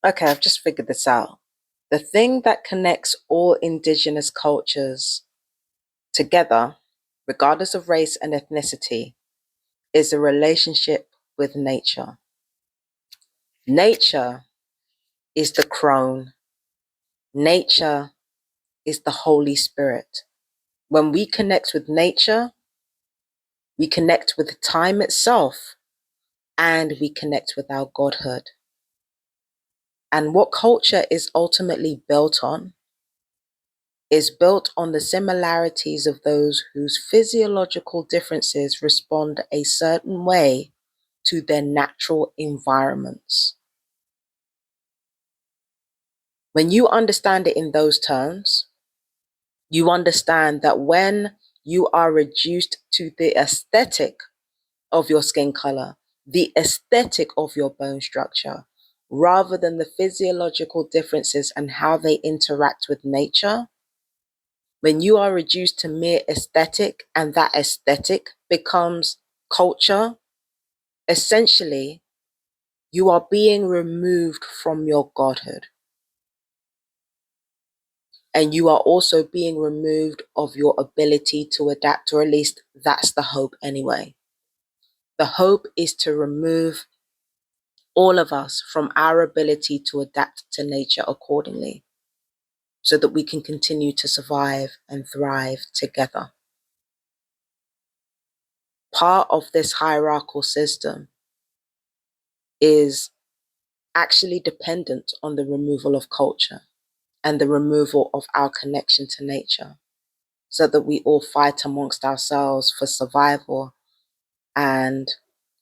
Okay, I've just figured this out. The thing that connects all indigenous cultures together, regardless of race and ethnicity, is a relationship with nature. Nature is the crone. Nature is the Holy Spirit. When we connect with nature, we connect with time itself and we connect with our godhood. And what culture is ultimately built on is built on the similarities of those whose physiological differences respond a certain way to their natural environments. When you understand it in those terms, you understand that when you are reduced to the aesthetic of your skin color, the aesthetic of your bone structure, rather than the physiological differences and how they interact with nature, when you are reduced to mere aesthetic and that aesthetic becomes culture, essentially, you are being removed from your godhood. And you are also being removed of your ability to adapt, or at least that's the hope anyway. The hope is to remove all of us from our ability to adapt to nature accordingly, so that we can continue to survive and thrive together. Part of this hierarchical system is actually dependent on the removal of culture and the removal of our connection to nature, so that we all fight amongst ourselves for survival and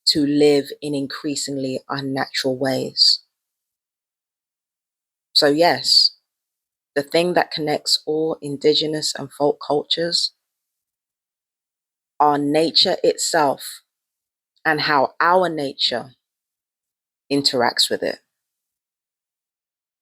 to live in increasingly unnatural ways. So yes, the thing that connects all indigenous and folk cultures are nature itself and how our nature interacts with it.